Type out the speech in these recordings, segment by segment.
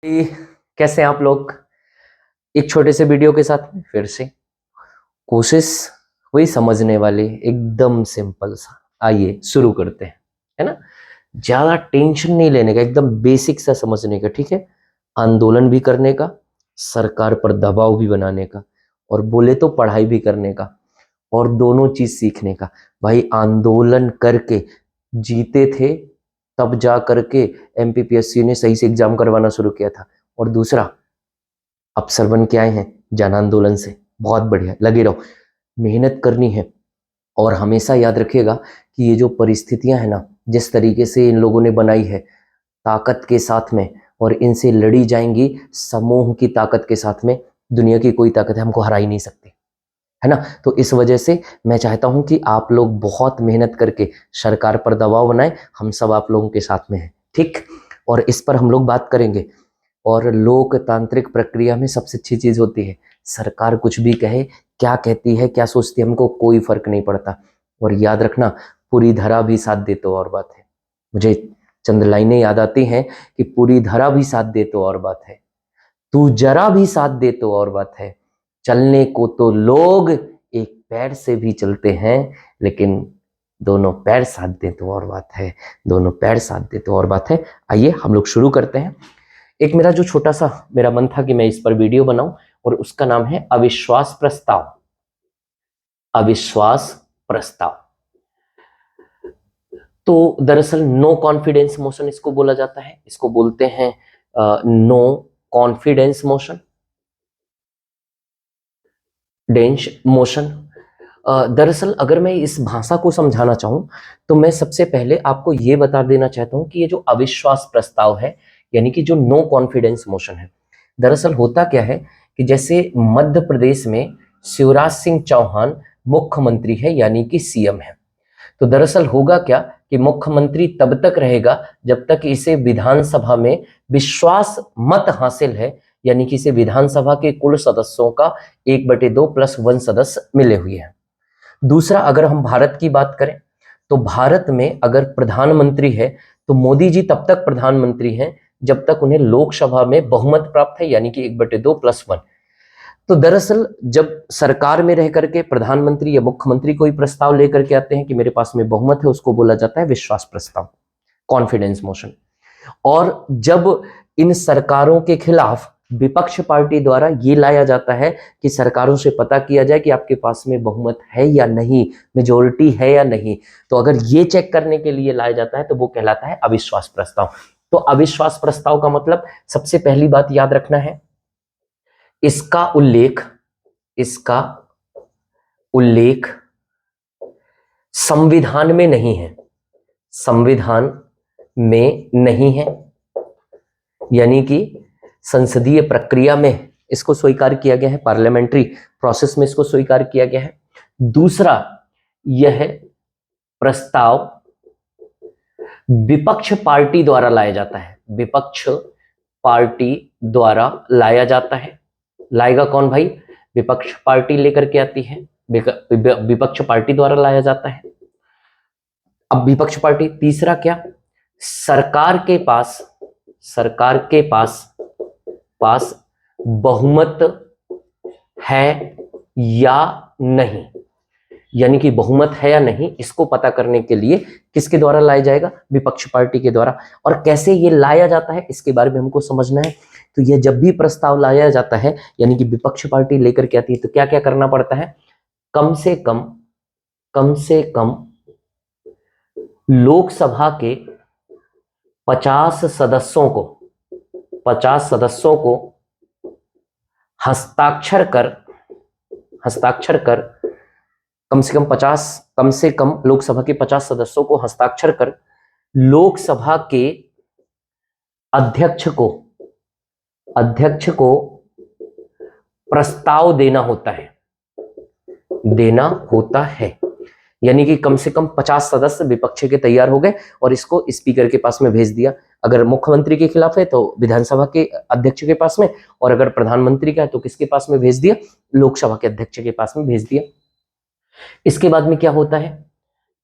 ये कैसे हैं आप लोग। एक छोटे से वीडियो के साथ में फिर से कोशिश वही समझने वाली, एकदम सिंपल सा। आइए शुरू करते हैं, है ना। ज्यादा टेंशन नहीं लेने का, एकदम बेसिक सा समझने का, ठीक है। आंदोलन भी करने का, सरकार पर दबाव भी बनाने का, और बोले तो पढ़ाई भी करने का, और दोनों चीज सीखने का। भाई आंदोलन करके जीते थे, तब जा करके एमपीपीएससी ने सही से एग्जाम करवाना शुरू किया था। और दूसरा, अफसर बन के आए हैं जन आंदोलन से, बहुत बढ़िया, लगे रहो, मेहनत करनी है। और हमेशा याद रखिएगा कि ये जो परिस्थितियां हैं ना, जिस तरीके से इन लोगों ने बनाई है ताकत के साथ में, और इनसे लड़ी जाएंगी समूह की ताकत के साथ में, दुनिया की कोई ताकत हमको हरा ही नहीं सकती, है ना। तो इस वजह से मैं चाहता हूं कि आप लोग बहुत मेहनत करके सरकार पर दबाव बनाएं। हम सब आप लोगों के साथ में हैं, ठीक। और इस पर हम लोग बात करेंगे। और लोकतांत्रिक प्रक्रिया में सबसे अच्छी चीज होती है, सरकार कुछ भी कहे, क्या कहती है, क्या सोचती है, हमको कोई फर्क नहीं पड़ता। और याद रखना, पूरी धरा भी साथ दे तो और बात है। मुझे चंद लाइनें याद आती हैं कि पूरी धरा भी साथ दे तो और बात है, तू जरा भी साथ दे तो और बात है, चलने को तो लोग एक पैर से भी चलते हैं, लेकिन दोनों पैर साथ दे तो और बात है, दोनों पैर साथ दे तो और बात है। आइए हम लोग शुरू करते हैं। एक मेरा जो छोटा सा मेरा मन था कि मैं इस पर वीडियो बनाऊं, और उसका नाम है अविश्वास प्रस्ताव। अविश्वास प्रस्ताव। तो दरअसल नो कॉन्फिडेंस मोशन इसको बोला जाता है, इसको बोलते हैं no confidence motion, dense motion. दरअसल अगर मैं इस भाषा को समझाना चाहूं तो मैं सबसे पहले आपको यह बता देना चाहता हूं कि ये जो अविश्वास प्रस्ताव है, यानी कि जो नो कॉन्फिडेंस मोशन है, दरअसल होता क्या है कि जैसे मध्य प्रदेश में शिवराज सिंह चौहान मुख्यमंत्री है, यानी कि सीएम है। तो दरअसल होगा क्या कि मुख्यमंत्री तब तक रहेगा जब तक इसे विधानसभा में विश्वास मत हासिल है, यानी कि इसे विधानसभा के कुल सदस्यों का 1/2 + 1 सदस्य मिले हुए हैं। दूसरा, अगर हम भारत की बात करें तो भारत में अगर प्रधानमंत्री है तो मोदी जी तब तक प्रधानमंत्री हैं जब तक उन्हें लोकसभा में बहुमत प्राप्त है, यानी कि 1/2 + 1। तो दरअसल जब सरकार में रह करके प्रधानमंत्री या मुख्यमंत्री कोई प्रस्ताव लेकर के आते हैं कि मेरे पास में बहुमत है, उसको बोला जाता है विश्वास प्रस्ताव, कॉन्फिडेंस मोशन। और जब इन सरकारों के खिलाफ विपक्ष पार्टी द्वारा ये लाया जाता है कि सरकारों से पता किया जाए कि आपके पास में बहुमत है या नहीं, मेजोरिटी है या नहीं, तो अगर ये चेक करने के लिए लाया जाता है तो वो कहलाता है अविश्वास प्रस्ताव। तो अविश्वास प्रस्ताव का मतलब सबसे पहली बात याद रखना है, इसका उल्लेख संविधान में नहीं है, संविधान में नहीं है, यानी कि संसदीय प्रक्रिया में इसको स्वीकार किया गया है, पार्लियामेंट्री प्रोसेस में इसको स्वीकार किया गया है। दूसरा, यह प्रस्ताव विपक्ष पार्टी द्वारा लाया जाता है, विपक्ष पार्टी द्वारा लाया जाता है। लाएगा कौन भाई? विपक्ष पार्टी लेकर के आती है, विपक्ष पार्टी द्वारा लाया जाता है। अब विपक्ष पार्टी, तीसरा क्या, सरकार के पास बहुमत है या नहीं, यानी कि बहुमत है या नहीं, इसको पता करने के लिए किसके द्वारा लाया जाएगा? विपक्ष पार्टी के द्वारा। और कैसे ये लाया जाता है इसके बारे में हमको समझना है। तो ये जब भी प्रस्ताव लाया जाता है, यानी कि विपक्ष पार्टी लेकर के आती है, तो क्या क्या करना पड़ता है? कम से कम लोकसभा के 50 सदस्यों को हस्ताक्षर कर कम से कम लोकसभा के 50 सदस्यों को हस्ताक्षर कर लोकसभा के अध्यक्ष को प्रस्ताव देना होता है। यानी कि कम से कम 50 सदस्य विपक्ष के तैयार हो गए और इसको स्पीकर के पास में भेज दिया। अगर मुख्यमंत्री के खिलाफ है तो विधानसभा के अध्यक्ष के पास में, और अगर प्रधानमंत्री का है तो किसके पास में भेज दिया? लोकसभा के अध्यक्ष के पास में भेज दिया। इसके बाद में क्या होता है?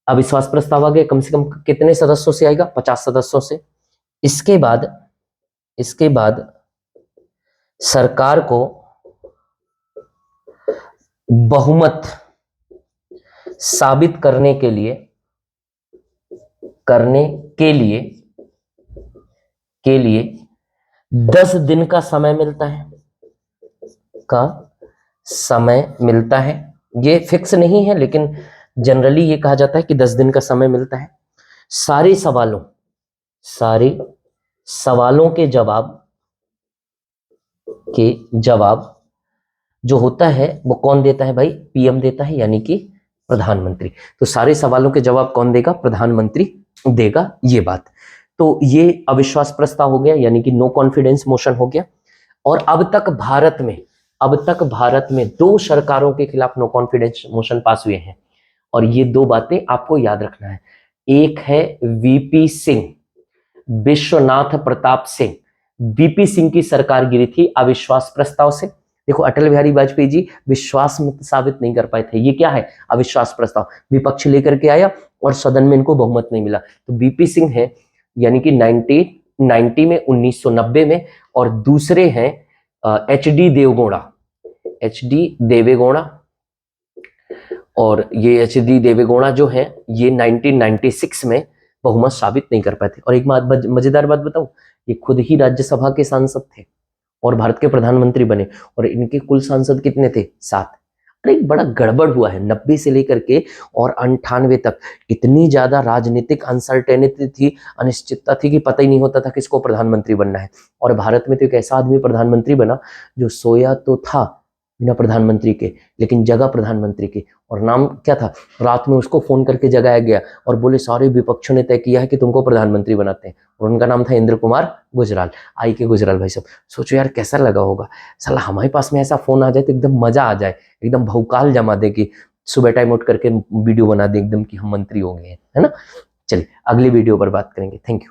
अविश्वास प्रस्ताव आ गया, कम से कम कितने सदस्यों से आएगा? 50 सदस्यों से। इसके बाद सरकार को बहुमत साबित करने के लिए के लिए 10 दिन का समय मिलता है, ये फिक्स नहीं है, लेकिन जनरली ये कहा जाता है कि 10 दिन का समय मिलता है। सारे सवालों के जवाब जो होता है वो कौन देता है भाई? पीएम देता है, यानी कि प्रधानमंत्री। तो सारे सवालों के जवाब कौन देगा? प्रधानमंत्री देगा, ये बात। तो ये अविश्वास प्रस्ताव हो गया, यानी कि नो कॉन्फिडेंस मोशन हो गया। और अब तक भारत में 2 सरकारों के खिलाफ नो कॉन्फिडेंस मोशन पास हुए हैं, और ये 2 बातें आपको याद रखना है। एक है वीपी सिंह, विश्वनाथ प्रताप सिंह। वीपी सिंह की सरकार गिरी थी अविश्वास प्रस्ताव से। देखो, अटल बिहारी वाजपेयी जी विश्वास मत साबित नहीं कर पाए थे। ये क्या है? अविश्वास प्रस्ताव। विपक्ष लेकर के आया और सदन में इनको बहुमत नहीं मिला, तो वीपी सिंह है, यानी कि 1990 में, और दूसरे हैं एच डी देवेगौड़ा। और ये एच डी देवेगौड़ा जो है, ये 1996 में बहुमत साबित नहीं कर पाए थे। और एक मजेदार बात बताऊं, ये खुद ही राज्यसभा के सांसद थे और भारत के प्रधानमंत्री बने, और इनके कुल सांसद कितने थे? 7। अरे बड़ा गड़बड़ हुआ है, 90 से लेकर के और 98 तक इतनी ज्यादा राजनीतिक अनसर्टेनिटी थी, अनिश्चितता थी, कि पता ही नहीं होता था किसको प्रधानमंत्री बनना है। और भारत में तो एक ऐसा आदमी प्रधानमंत्री बना जो सोया तो था बिना प्रधानमंत्री के, लेकिन जगह प्रधानमंत्री की, और नाम क्या था? रात में उसको फोन करके जगाया गया और बोले सारे विपक्षों ने तय किया है कि तुमको प्रधानमंत्री बनाते हैं, और उनका नाम था इंद्र कुमार गुजराल। आई के गुजराल भाई साहब, सोचो यार कैसा लगा होगा। साला हमारे पास में ऐसा फोन आ जाए तो एकदम मजा आ जाए, एकदम भौकाल जमा दे कि सुबह टाइम उठ करके वीडियो बना दे एकदम कि हम मंत्री हो गए हैं, है ना। चलिए अगली वीडियो पर बात करेंगे। Thank you.